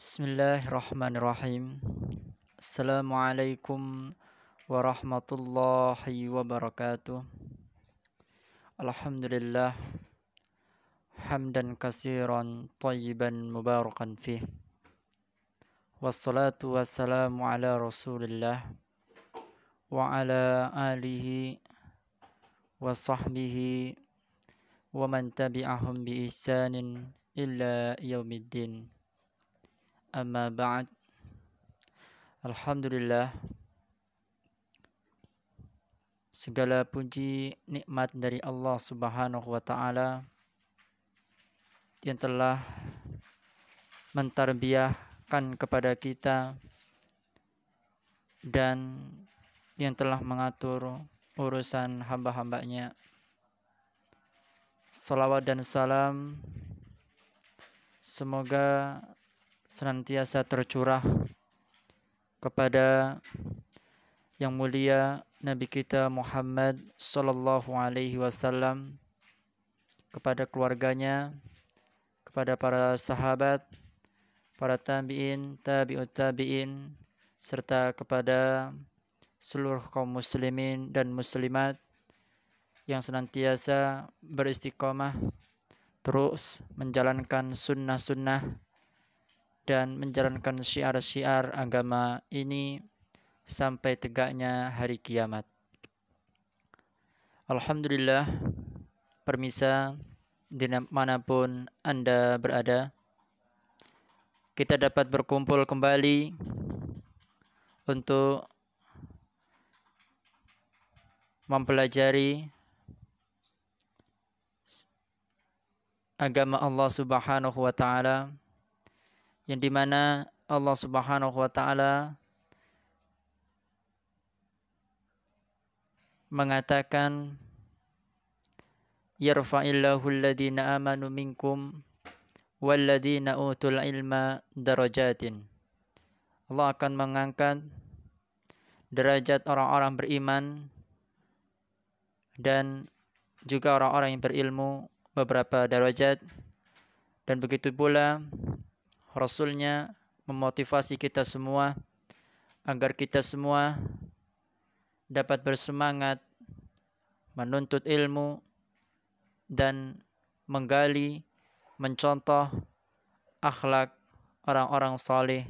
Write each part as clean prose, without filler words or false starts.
Bismillahirrahmanirrahim. Assalamualaikum warahmatullahi wabarakatuh. Alhamdulillah hamdan katsiran thayyiban mubarakan fih. Wassalatu wassalamu ala Rasulillah wa ala alihi wa sahbihi wa man tabi'ahum bi ihsanin illa yaumiddin. Amma ba'd. Alhamdulillah, segala puji nikmat dari Allah Subhanahu wa taala yang telah mentarbiyahkan kepada kita dan yang telah mengatur urusan hamba-hambanya. Salawat dan salam semoga senantiasa tercurah kepada yang mulia Nabi kita Muhammad sallallahu alaihi wasallam, kepada keluarganya, kepada para sahabat, para tabi'in, tabi'ut tabi'in, serta kepada seluruh kaum muslimin dan muslimat yang senantiasa beristiqamah terus menjalankan sunnah-sunnah dan menjalankan syiar-syiar agama ini sampai tegaknya hari kiamat. Alhamdulillah, permisa dimanapun Anda berada, kita dapat berkumpul kembali untuk mempelajari agama Allah Subhanahu wa taala, yang dimana Allah Subhanahu wa taala mengatakan, yarfa'illahu alladhina amanu minkum walladhina utul ilma darajatin. Allah akan mengangkat derajat orang-orang beriman dan juga orang-orang yang berilmu beberapa derajat, dan begitu pula Rasulnya memotivasi kita semua agar kita semua dapat bersemangat menuntut ilmu dan menggali, mencontoh akhlak orang-orang saleh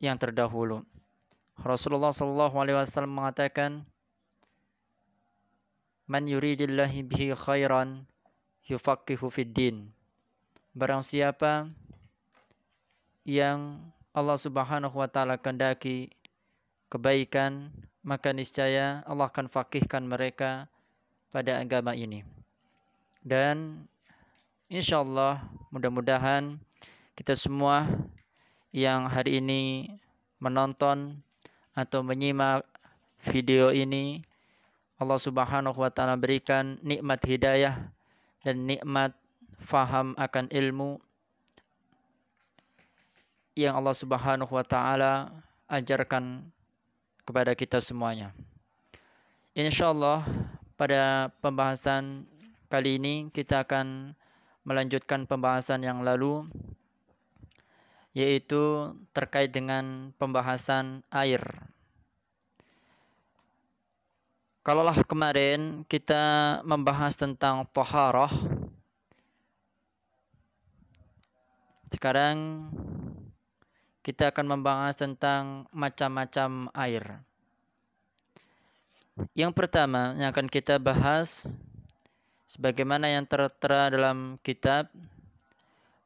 yang terdahulu. Rasulullah SAW mengatakan, man yuridillahi bihi khairan yufaqihu fid din. Barang siapa yang Allah Subhanahu wa taala kehendaki kebaikan, maka niscaya Allah akan faqihkan mereka pada agama ini. Dan insyaallah, mudah-mudahan kita semua yang hari ini menonton atau menyimak video ini, Allah Subhanahu wa taala berikan nikmat hidayah dan nikmat faham akan ilmu yang Allah Subhanahu wa taala ajarkan kepada kita semuanya. Insyaallah, pada pembahasan kali ini kita akan melanjutkan pembahasan yang lalu, yaitu terkait dengan pembahasan air. Kalaulah kemarin kita membahas tentang thaharah, sekarang kita akan membahas tentang macam-macam air. Yang pertama yang akan kita bahas, sebagaimana yang tertera dalam kitab,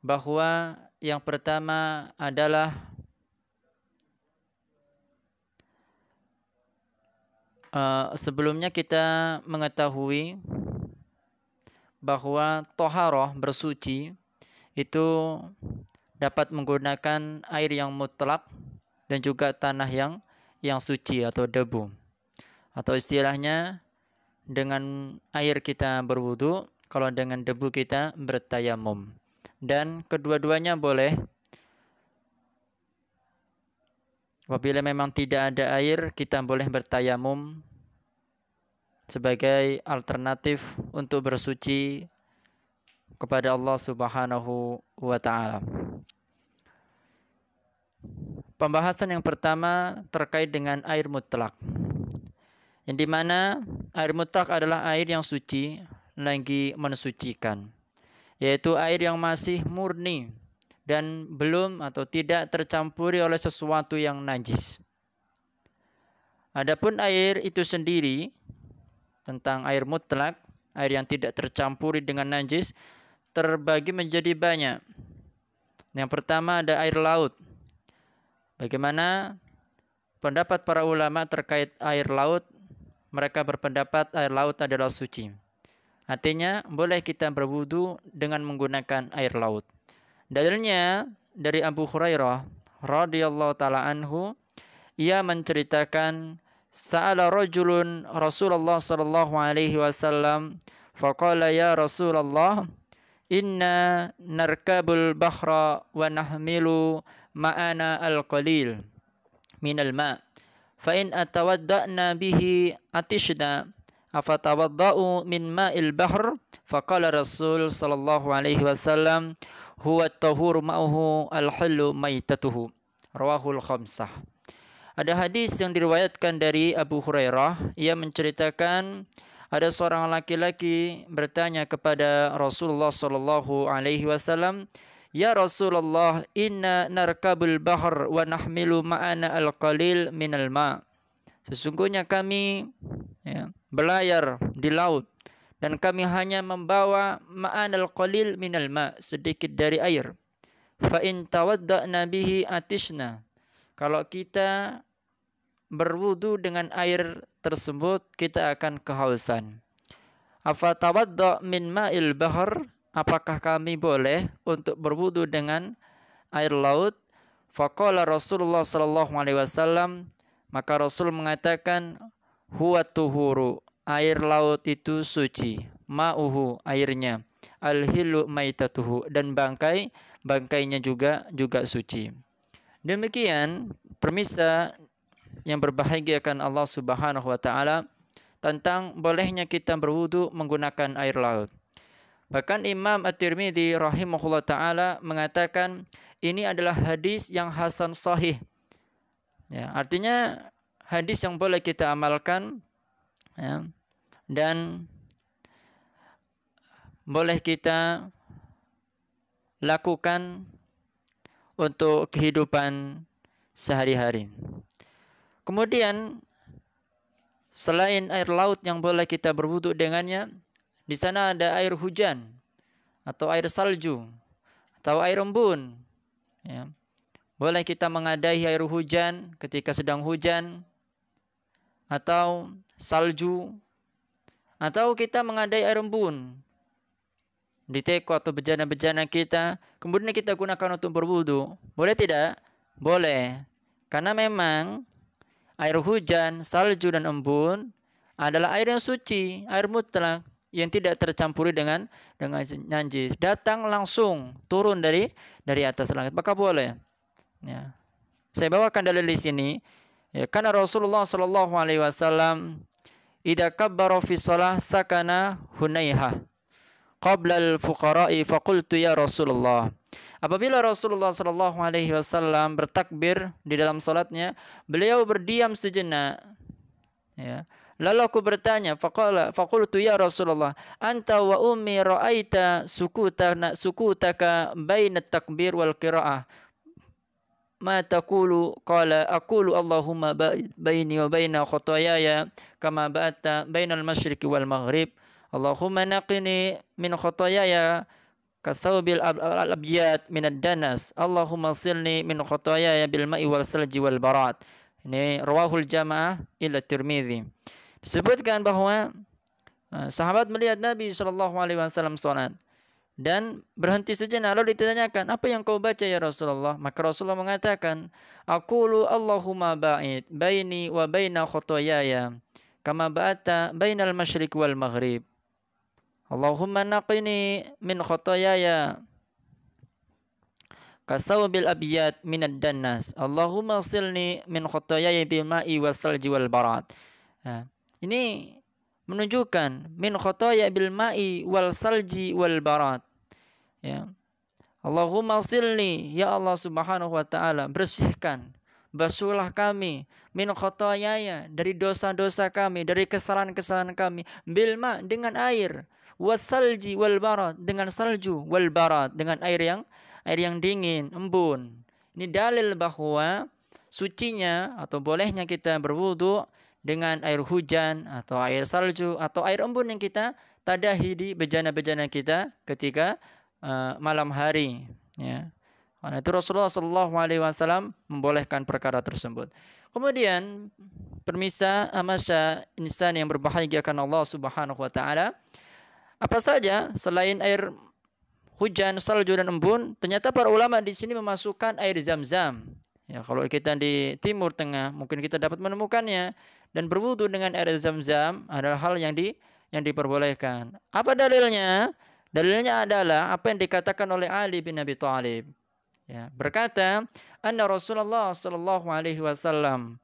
bahwa yang pertama adalah sebelumnya kita mengetahui bahwa thaharah, bersuci, itu dapat menggunakan air yang mutlak dan juga tanah yang suci atau debu. Atau istilahnya, dengan air kita berwudu, kalau dengan debu kita bertayamum. Dan kedua-duanya boleh. Apabila memang tidak ada air, kita boleh bertayamum sebagai alternatif untuk bersuci kepada Allah Subhanahu wa taala. Pembahasan yang pertama terkait dengan air mutlak, yang dimana air mutlak adalah air yang suci lagi mensucikan, yaitu air yang masih murni dan belum atau tidak tercampuri oleh sesuatu yang najis. Adapun air itu sendiri, tentang air mutlak, air yang tidak tercampuri dengan najis, terbagi menjadi banyak. Yang pertama ada air laut. Bagaimana pendapat para ulama terkait air laut? Mereka berpendapat air laut adalah suci. Artinya boleh kita berwudu dengan menggunakan air laut. Dalilnya dari Abu Hurairah radhiyallahu taala anhu, ia menceritakan sa'ala rajulun Rasulullah sallallahu alaihi wasallam faqala ya Rasulullah inna narkabul bahra wa nahmilu ma'ana al-qalil minal ma' fa in atawadda'na bihi atishna afatawadda'u min ma'il bahr faqala Rasul sallallahu alaihi wasallam huwa at-tahuru ma'uhu al-hallu maitatuhu rawahul khamsah. Ada hadis yang diriwayatkan dari Abu Hurairah, ia menceritakan ada seorang laki-laki bertanya kepada Rasulullah sallallahu alaihi wasallam, "Ya Rasulullah, inna narkabul bahr wa nahmilu ma'ana al-qalil minal ma." Sesungguhnya kami berlayar di laut dan kami hanya membawa ma'anal qalil minal ma, sedikit dari air. Fa in tawadda'na bihi atishna. Kalau kita berwudu dengan air tersebut, kita akan kehausan. Afa tawadda' min ma'il bahr, apakah kami boleh untuk berwudu dengan air laut? Faqala Rasulullah sallallahu alaihi wasallam, maka Rasul mengatakan huwa tuhuru, air laut itu suci, ma'uhu, airnya, al-hilu maitatuhu, dan bangkainya juga suci. Demikian permisa yang berbahagia akan Allah Subhanahu wa taala tentang bolehnya kita berwudu menggunakan air laut. Bahkan Imam At-Tirmidzi rahimahullah taala mengatakan ini adalah hadis yang hasan sahih. Ya, artinya hadis yang boleh kita amalkan, ya, dan boleh kita lakukan untuk kehidupan sehari-hari. Kemudian selain air laut yang boleh kita berwudu dengannya, di sana ada air hujan atau air salju atau air embun. Ya. Boleh kita mengadahi air hujan ketika sedang hujan atau salju, atau kita mengadai air embun di teko atau bejana-bejana kita, kemudian kita gunakan untuk berwudu. Boleh tidak? Boleh. Karena memang air hujan, salju, dan embun adalah air yang suci, air mutlak yang tidak tercampuri dengan najis. Datang langsung turun dari atas langit, maka boleh. Ya. Saya bawakan dalil di sini. Ya, karena Rasulullah sallallahu alaihi wasallam idza kabbara fi shalah sakana hunaiha qabla al-fuqara'i faqultu ya Rasulullah. Apabila Rasulullah sallallahu alaihi wasallam bertakbir di dalam salatnya, beliau berdiam sejenak. Ya. Lalu aku bertanya, faqultu ya Rasulullah, anta wa ummi ra'aita sukutaka baina takbir wal qira'ah. Ma taqulu? Qala aqulu Allahumma baini wa baina khotoyaya kama ba'atta bainal masyriqi wal maghrib. Allahumma naqini min khotoyaya kasaubil al-abyad minad danas. Allahumma silni min khotoyaya bil ma'i wal salji wal barat. Ini rawahul jamaah ila Tirmidzi. Disebutkan bahwa sahabat melihat Nabi SAW salat dan berhenti sejenak, lalu ditanyakan, apa yang kau baca ya Rasulullah? Maka Rasulullah mengatakan, aqulu Allahumma ba'id baini wa baina khotoyaya kama ba'ata bainal masyriq wal maghrib. Allahumma naqini min khotoyaya kasaubil abyad minad danas. Allahumma silni min khotoyaya bil ma'i was salji wal barat. Ini menunjukkan min khotoya bil ma'i wal salji wal barat. Ya. Allahumma silni, ya Allah Subhanahu wa taala, bersihkan basuhlah kami min khotoyaya, dari dosa-dosa kami, dari kesalahan-kesalahan kami, bilma, dengan air, wasalji wal barad, dengan salju, wal barad, dengan air yang dingin, embun. Ini dalil bahwa sucinya atau bolehnya kita berwudu dengan air hujan atau air salju atau air embun yang kita tadahi di bejana-bejana kita ketika malam hari, ya. Karena itu Rasulullah SAW membolehkan perkara tersebut. Kemudian permisa amasya insan yang berbahagia karena Allah Subhanahu wa taala, apa saja selain air hujan, salju dan embun, ternyata para ulama di sini memasukkan air Zam-Zam. Ya, kalau kita di Timur Tengah mungkin kita dapat menemukannya, dan berwudu dengan air Zam-Zam adalah hal yang diperbolehkan. Apa dalilnya? Dalilnya adalah apa yang dikatakan oleh Ali bin Abi Thalib. Ya, berkata, anna Rasulullah sallallahu alaihi wasallam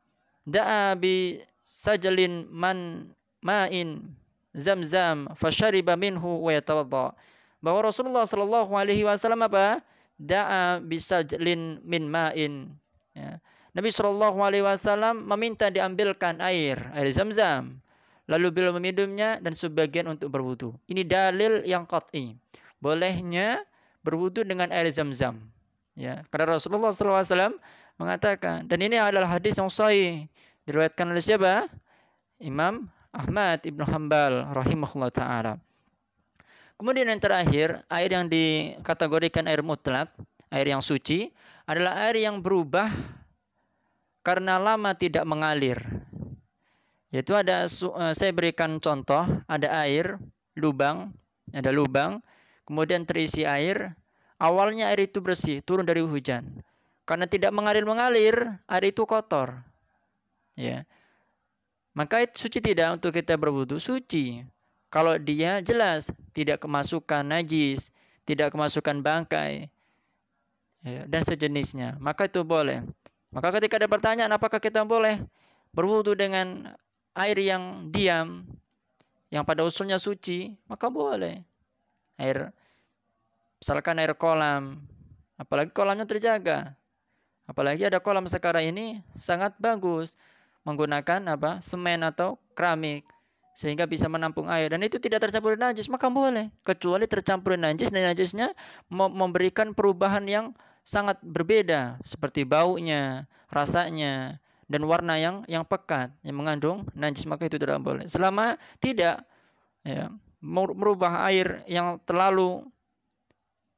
da'a bi sajlin ma'in Zam-Zam fashariba minhu wa yatawadda. Bahwa Rasulullah sallallahu alaihi wasallam apa? Da'a bi sajlin min ma'in. Ya. Nabi sallallahu alaihi wasallam meminta diambilkan air Zam-Zam, lalu beliau meminumnya dan sebagian untuk berwudu. Ini dalil yang qat'i, bolehnya berwudu dengan air Zam-Zam. Ya, karena Rasulullah SAW mengatakan, dan ini adalah hadis yang sahih, diriwayatkan oleh siapa? Imam Ahmad Ibnu Hanbal rahimahullah ta'ala. Kemudian yang terakhir, air yang dikategorikan air mutlak, air yang suci, adalah air yang berubah karena lama tidak mengalir. Yaitu saya berikan contoh, ada air, ada lubang, kemudian terisi air. Awalnya air itu bersih, turun dari hujan. Karena tidak mengalir, air itu kotor. Ya. Maka itu suci tidak untuk kita berwudu? Suci. Kalau dia jelas tidak kemasukan najis, tidak kemasukan bangkai, ya, dan sejenisnya, maka itu boleh. Maka ketika ada pertanyaan apakah kita boleh berwudu dengan air yang diam, yang pada usulnya suci, maka boleh. Misalkan air kolam, apalagi kolamnya terjaga. Apalagi ada kolam sekarang ini sangat bagus, menggunakan semen atau keramik, sehingga bisa menampung air. Dan itu tidak tercampur najis, maka boleh. Kecuali tercampur najis, dan najisnya memberikan perubahan yang sangat berbeda, seperti baunya, rasanya, dan warna yang pekat, yang mengandung najis, maka itu tidak boleh. Selama tidak merubah air yang terlalu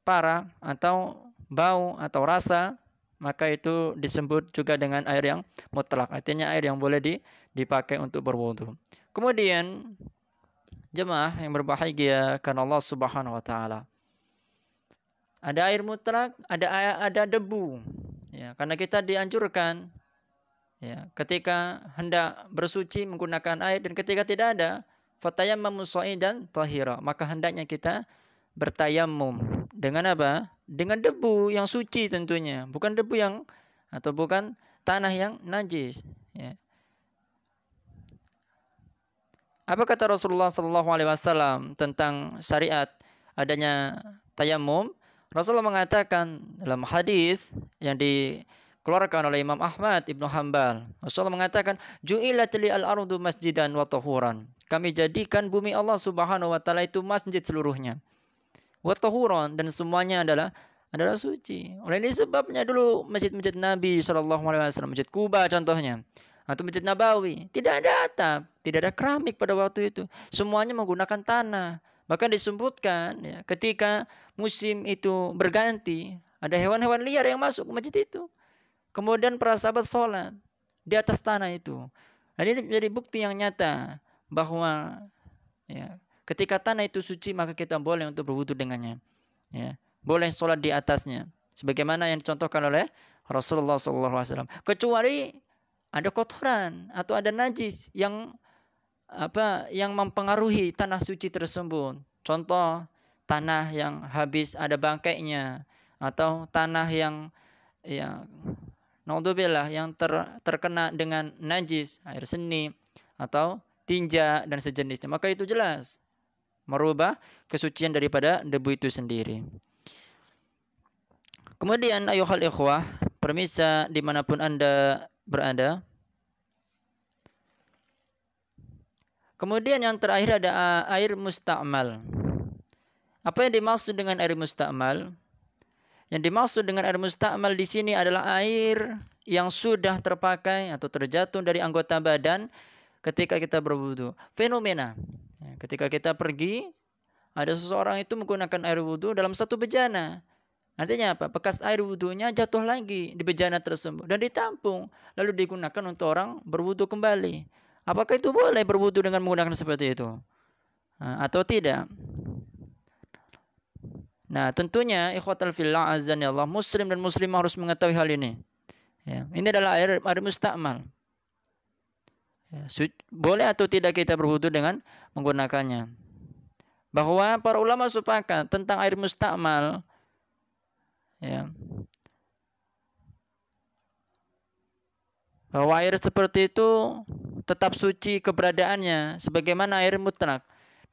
parah atau bau atau rasa, maka itu disebut juga dengan air yang mutlak. Artinya air yang boleh dipakai untuk berwudu. Kemudian jemaah yang berbahagia karena Allah Subhanahu wa taala, ada air mutlak, ada debu. Ya, karena kita dianjurkan, ya, ketika hendak bersuci menggunakan air, dan ketika tidak ada, fatayammamu sha'idan tahira, maka hendaknya kita bertayamum dengan apa? Dengan debu yang suci tentunya, bukan debu bukan tanah yang najis. Ya. Apa kata Rasulullah SAW tentang syariat adanya tayamum? Rasulullah mengatakan dalam hadis yang dikeluarkan oleh Imam Ahmad Ibnu Hanbal, Rasulullah mengatakan, ju'ilat liyal ardu masjidan wa tahuran. Kami jadikan bumi Allah Subhanahu wa taala itu masjid seluruhnya. Wa tahuran, dan semuanya adalah suci. Oleh ini sebabnya dulu masjid-masjid Nabi SAW, Masjid Kuba contohnya, atau Masjid Nabawi, tidak ada atap, tidak ada keramik pada waktu itu. Semuanya menggunakan tanah. Bahkan disebutkan, ya, ketika musim itu berganti, ada hewan-hewan liar yang masuk ke masjid itu. Kemudian para sahabat sholat di atas tanah itu. Dan ini menjadi bukti yang nyata bahwa, ya, ketika tanah itu suci, maka kita boleh untuk berwudu dengannya. Ya, boleh sholat di atasnya, sebagaimana yang dicontohkan oleh Rasulullah SAW. Kecuali ada kotoran atau ada najis yang mempengaruhi tanah suci tersebut. Contoh, tanah yang habis ada bangkainya, atau tanah yang naudzubillah yang terkena dengan najis, air seni atau tinja dan sejenisnya, maka itu jelas merubah kesucian daripada debu itu sendiri. Kemudian ayuhal ikhwah, permisa dimanapun Anda berada. Kemudian yang terakhir ada air musta'mal. Apa yang dimaksud dengan air musta'mal? Yang dimaksud dengan air musta'mal di sini adalah air yang sudah terpakai atau terjatuh dari anggota badan ketika kita berwudu. Fenomena. Ketika kita pergi, ada seseorang itu menggunakan air wudu dalam satu bejana. Artinya apa? Bekas air wudunya jatuh lagi di bejana tersebut dan ditampung. Lalu digunakan untuk orang berwudu kembali. Apakah itu boleh berwudu dengan menggunakan seperti itu? Atau tidak? Nah, tentunya ikhwatal fillah azani Allah, muslim dan muslimah harus mengetahui hal ini. Ya, ini adalah air musta'mal. Ya, boleh atau tidak kita berwudu dengan menggunakannya? Bahwa para ulama sepakat tentang air musta'mal. Ya. Bahwa air seperti itu tetap suci keberadaannya sebagaimana air mutlak.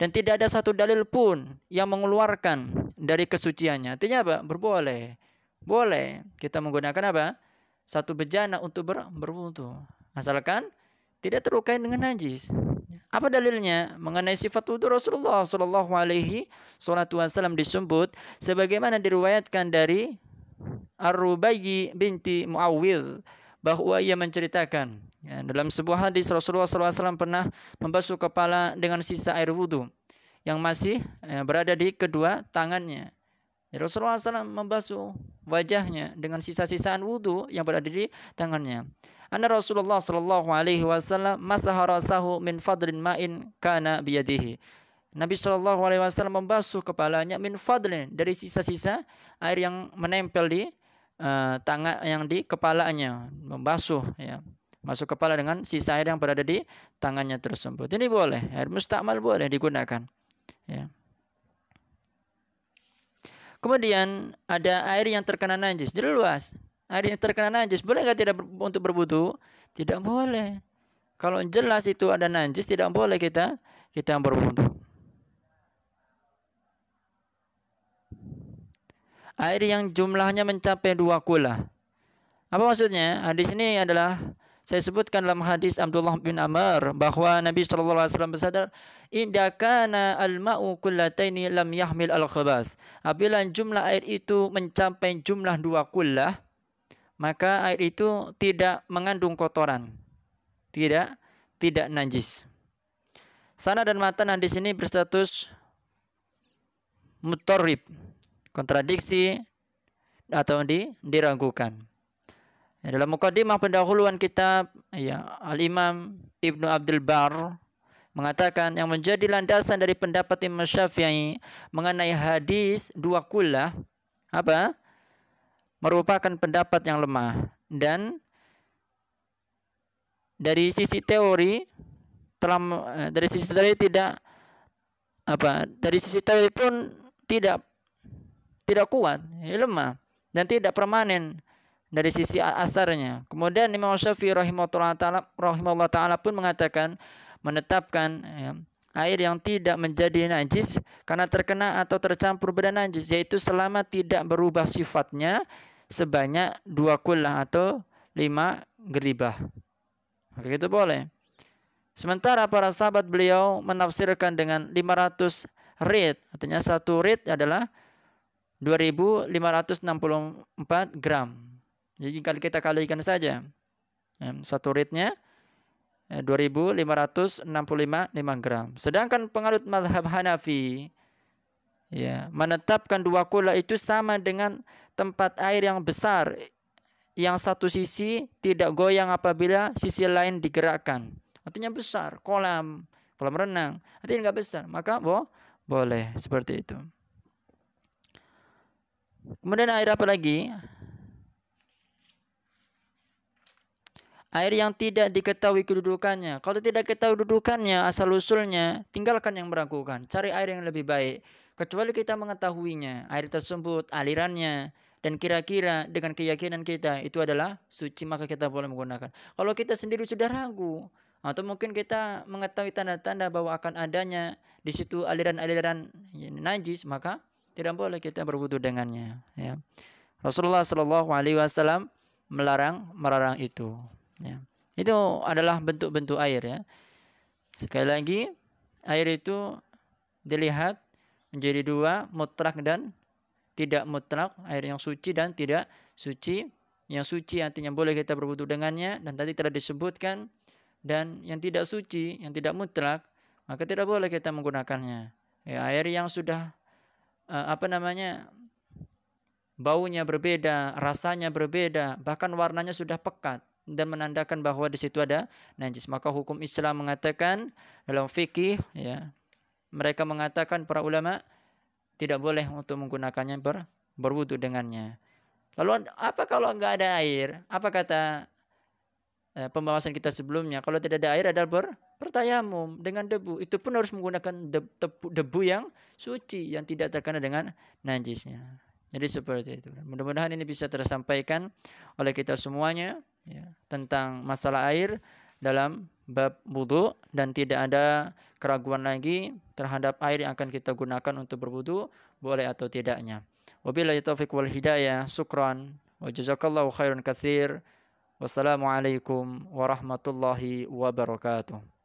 Dan tidak ada satu dalil pun yang mengeluarkan dari kesuciannya. Artinya apa? Berboleh. Boleh kita menggunakan apa? Satu bejana untuk berwudu. Asalkan tidak terkait dengan najis. Apa dalilnya? Mengenai sifat wudu Rasulullah Shallallahu Alaihi Wasallam disebut sebagaimana diriwayatkan dari Ar-Rubayyi binti Muawwidh bahwa ia menceritakan dalam sebuah hadis Rasulullah SAW pernah membasuh kepala dengan sisa air wudhu yang masih berada di kedua tangannya. Rasulullah SAW membasuh wajahnya dengan sisa-sisaan wudhu yang berada di tangannya. Anna Rasulullah SAW masaha rasahu min fadlin ma'in kana biyadihi. Nabi SAW membasuh kepalanya min fadlin dari sisa-sisa air yang menempel di tangan yang di kepalanya, membasuh ya. Masuk kepala dengan sisa air yang berada di tangannya tersebut. Ini boleh, air musta'mal boleh digunakan. Ya. Kemudian ada air yang terkena najis, jadi luas. Air yang terkena najis, boleh nggak tidak untuk berwudu? Tidak boleh. Kalau jelas itu ada najis, tidak boleh kita berwudu. Air yang jumlahnya mencapai 2 kula. Apa maksudnya? Hadis ini adalah saya sebutkan dalam hadis Abdullah bin Amr bahwa Nabi SAW bersabda, "Idza kana al-ma'u kullataini lam yahmil al-khabas." Apabila jumlah air itu mencapai jumlah 2 kullah, maka air itu tidak mengandung kotoran. Tidak najis. Sanad dan matan hadis ini berstatus muttarib, kontradiksi atau diragukan. Dalam mukadimah pendahuluan kitab Al-Imam Ibnu Abdul Bar mengatakan yang menjadi landasan dari pendapat Imam Syafi'i mengenai hadis 2 kullah merupakan pendapat yang lemah, dan dari sisi teori pun tidak kuat, lemah dan tidak permanen dari sisi asarnya. Kemudian Imam Syafi'i rahimahullah ta'ala pun menetapkan air yang tidak menjadi najis karena terkena atau tercampur benda najis, yaitu selama tidak berubah sifatnya sebanyak 2 kullah atau 5 geribah. Maka itu boleh. Sementara para sahabat beliau menafsirkan dengan 500 rit, artinya 1 rit adalah 2.564 gram. Jadi kalau kita kalikan saja, 1 ritnya 2.565 gram. Sedangkan penganut mazhab Hanafi menetapkan 2 kula itu sama dengan tempat air yang besar, yang satu sisi tidak goyang apabila sisi lain digerakkan. Artinya besar, kolam renang. Artinya enggak besar, maka boleh seperti itu. Kemudian air apa lagi? Air yang tidak diketahui kedudukannya. Kalau tidak ketahui kedudukannya, asal-usulnya, tinggalkan yang meragukan. Cari air yang lebih baik. Kecuali kita mengetahuinya, air tersebut, alirannya, dan kira-kira dengan keyakinan kita itu adalah suci, maka kita boleh menggunakan. Kalau kita sendiri sudah ragu, atau mungkin kita mengetahui tanda-tanda bahwa akan adanya di situ aliran-aliran najis, maka tidak boleh kita berwudu dengannya. Ya. Rasulullah SAW melarang itu. Ya. Itu adalah bentuk-bentuk air ya. Sekali lagi, air itu dilihat menjadi dua, mutlak dan tidak mutlak, air yang suci dan tidak suci. Yang suci artinya boleh kita berwudu dengannya, dan tadi telah disebutkan, dan yang tidak suci, yang tidak mutlak, maka tidak boleh kita menggunakannya. Ya, air yang sudah baunya berbeda, rasanya berbeda, bahkan warnanya sudah pekat dan menandakan bahwa di situ ada najis, maka hukum Islam mengatakan dalam fikih ya, mereka mengatakan para ulama tidak boleh untuk menggunakannya berwudu dengannya. Lalu apa kalau enggak ada air? Apa kata pembahasan kita sebelumnya? Kalau tidak ada air adalah bertayamum dengan debu. Itu pun harus menggunakan debu yang suci, yang tidak terkena dengan najisnya. Jadi seperti itu. Mudah-mudahan ini bisa tersampaikan oleh kita semuanya ya, tentang masalah air dalam bab wudu, dan tidak ada keraguan lagi terhadap air yang akan kita gunakan untuk berwudu, boleh atau tidaknya. Wabillahi taufiq wal hidayah. Syukran wa jazakallahu khairan katsir. Wassalamualaikum warahmatullahi wabarakatuh.